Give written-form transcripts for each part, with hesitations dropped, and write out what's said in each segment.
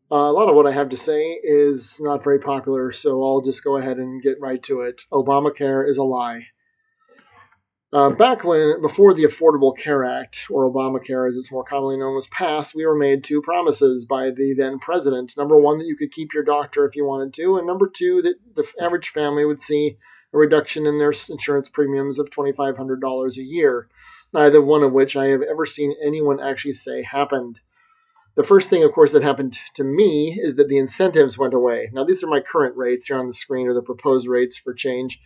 A lot of what I have to say is not very popular, so I'll just go ahead and get right to it. Obamacare is a lie. Before the Affordable Care Act, or Obamacare as it's more commonly known, was passed, we were made two promises by the then president. Number one, that you could keep your doctor if you wanted to, and number two, that the average family would see a reduction in their insurance premiums of $2,500 a year, neither one of which I have ever seen anyone actually say happened. The first thing, of course, that happened to me is that the incentives went away. Now, these are my current rates here on the screen, or the proposed rates for change.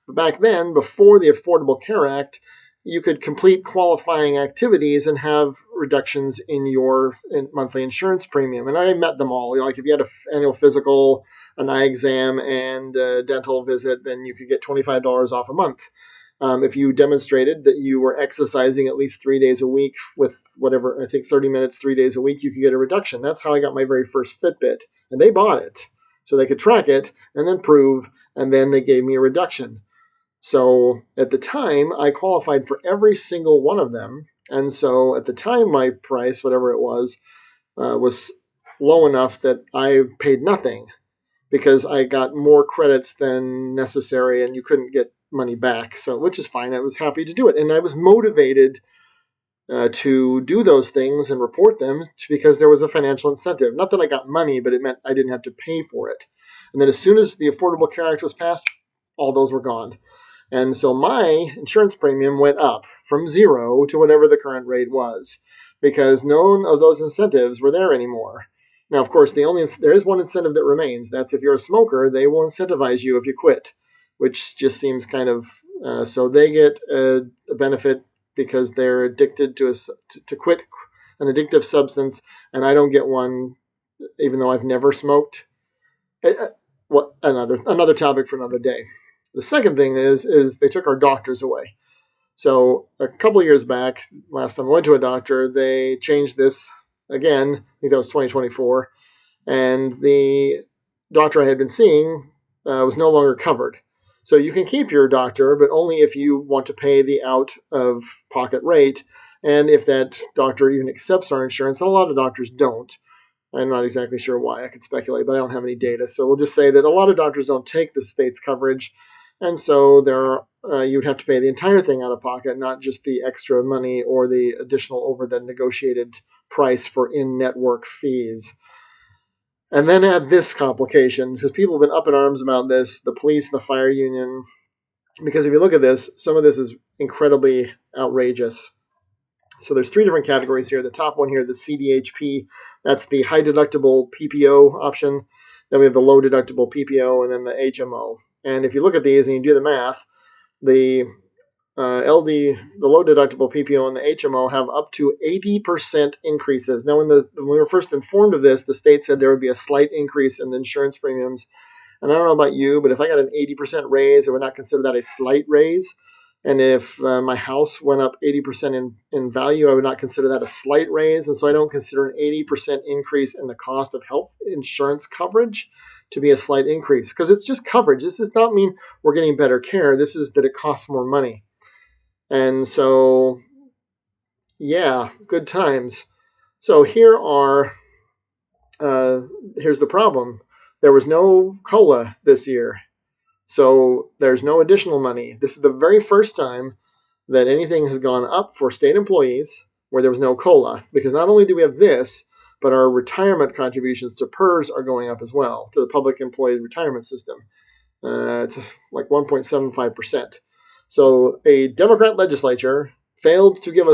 But back then, before the Affordable Care Act, you could complete qualifying activities and have reductions in your monthly insurance premium. And I met them all. Like if you had an annual physical, an eye exam, and a dental visit, then you could get $25 off a month. If you demonstrated that you were exercising at least 3 days a week with whatever, I think 30 minutes, 3 days a week, you could get a reduction. That's how I got my very first Fitbit. And they bought it so they could track it and then prove, and then they gave me a reduction. So at the time, I qualified for every single one of them. And so at the time, my price, whatever it was low enough that I paid nothing because I got more credits than necessary and you couldn't get money back. So, which is fine. I was happy to do it. And I was motivated to do those things and report them because there was a financial incentive. Not that I got money, but it meant I didn't have to pay for it. And then as soon as the Affordable Care Act was passed, all those were gone. And so my insurance premium went up from zero to whatever the current rate was because none of those incentives were there anymore. Now, of course, there is one incentive that remains. That's if you're a smoker, they will incentivize you if you quit, which just seems kind of so they get a benefit because they're addicted to quit an addictive substance, and I don't get one, even though I've never smoked. What another topic for another day. The second thing is they took our doctors away. So a couple of years back, last time I went to a doctor, they changed this again. I think that was 2024, and the doctor I had been seeing was no longer covered. So you can keep your doctor, but only if you want to pay the out-of-pocket rate, and if that doctor even accepts our insurance. And a lot of doctors don't. I'm not exactly sure why. I could speculate, but I don't have any data. So we'll just say that a lot of doctors don't take the state's coverage, and so you'd have to pay the entire thing out of pocket, not just the extra money or the additional over the negotiated price for in-network fees. And then add this complication, because people have been up in arms about this, the police, the fire union, because if you look at this, some of this is incredibly outrageous. So there's three different categories here. The top one here, the CDHP, that's the high deductible PPO option. Then we have the low deductible PPO, and then the HMO. And if you look at these and you do the math, the the low deductible PPO and the HMO have up to 80% increases. Now, when we were first informed of this, the state said there would be a slight increase in the insurance premiums. And I don't know about you, but if I got an 80% raise, I would not consider that a slight raise. And if my house went up 80% in value, I would not consider that a slight raise. And so I don't consider an 80% increase in the cost of health insurance coverage to be a slight increase, because it's just coverage. This does not mean we're getting better care. This is that it costs more money. And so, yeah, good times. So here's the problem. There was no COLA this year. So there's no additional money. This is the very first time that anything has gone up for state employees where there was no COLA. Because not only do we have this, but our retirement contributions to PERS are going up as well, to the Public Employee Retirement System. It's like 1.75%. So a Democrat legislature failed to give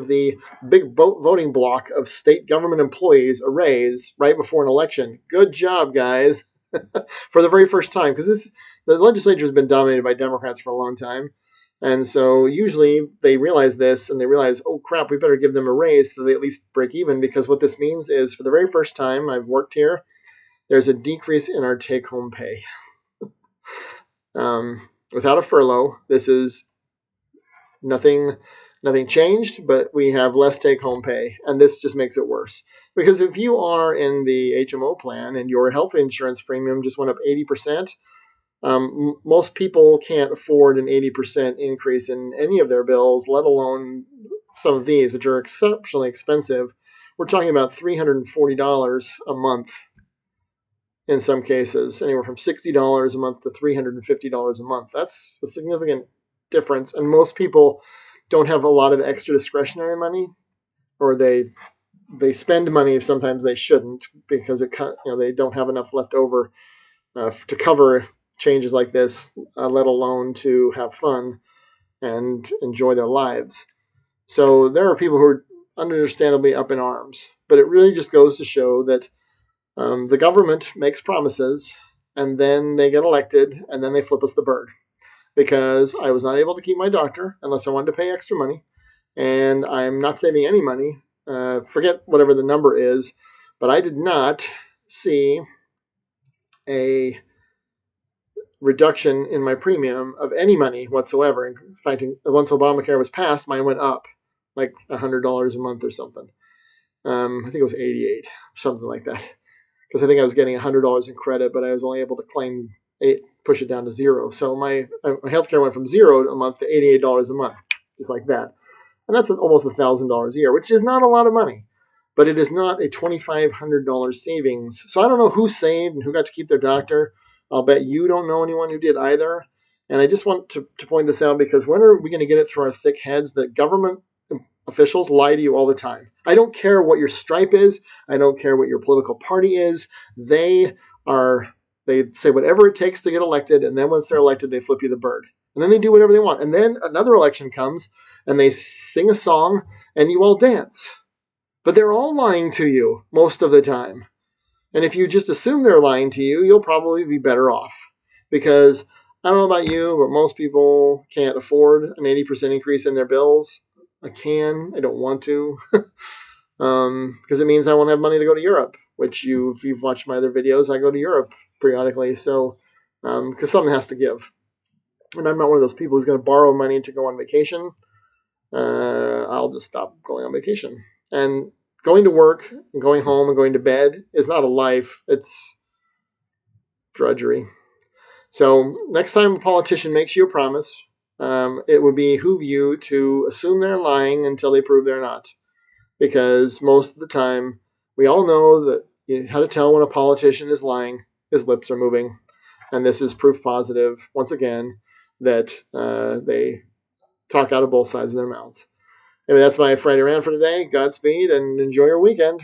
the big voting bloc of state government employees a raise right before an election. Good job, guys, for the very first time, because the legislature has been dominated by Democrats for a long time. And so usually they realize this and they realize, oh crap, we better give them a raise so they at least break even, because what this means is for the very first time I've worked here, there's a decrease in our take-home pay. Without a furlough, this is nothing changed, but we have less take-home pay, and this just makes it worse. Because if you are in the HMO plan and your health insurance premium just went up 80%, most people can't afford an 80% increase in any of their bills, let alone some of these, which are exceptionally expensive, we're talking about $340 a month in some cases, anywhere from $60 a month to $350 a month. That's a significant difference, and most people don't have a lot of extra discretionary money, or they spend money sometimes they shouldn't because they don't have enough left over to cover changes like this, let alone to have fun and enjoy their lives. So there are people who are understandably up in arms, but it really just goes to show that the government makes promises and then they get elected and then they flip us the bird. Because I was not able to keep my doctor unless I wanted to pay extra money, and I'm not saving any money. Forget whatever the number is, but I did not see a reduction in my premium of any money whatsoever. In fact, once Obamacare was passed, mine went up like $100 a month or something. I think it was 88, something like that. Because I think I was getting $100 in credit, but I was only able to claim push it down to zero. So my healthcare went from $0 a month to $88 a month, just like that. And that's almost $1,000 a year, which is not a lot of money, but it is not a $2,500 savings. So I don't know who saved and who got to keep their doctor. I'll bet you don't know anyone who did either. And I just want to point this out because when are we going to get it through our thick heads that government officials lie to you all the time? I don't care what your stripe is. I don't care what your political party is. They say whatever it takes to get elected, and then once they're elected, they flip you the bird. And then they do whatever they want. And then another election comes, and they sing a song, and you all dance. But they're all lying to you most of the time. And if you just assume they're lying to you, you'll probably be better off. Because I don't know about you, but most people can't afford an 80% increase in their bills. I don't want to. Because it means I won't have money to go to Europe, which if you've watched my other videos, I go to Europe periodically. So, because something has to give. And I'm not one of those people who's going to borrow money to go on vacation. I'll just stop going on vacation. And going to work and going home and going to bed is not a life. It's drudgery. So next time a politician makes you a promise, it would behoove you to assume they're lying until they prove they're not. Because most of the time, we all know that how to tell when a politician is lying. His lips are moving. And this is proof positive, once again, that they talk out of both sides of their mouths. Anyway, that's my Friday rant for today. Godspeed and enjoy your weekend.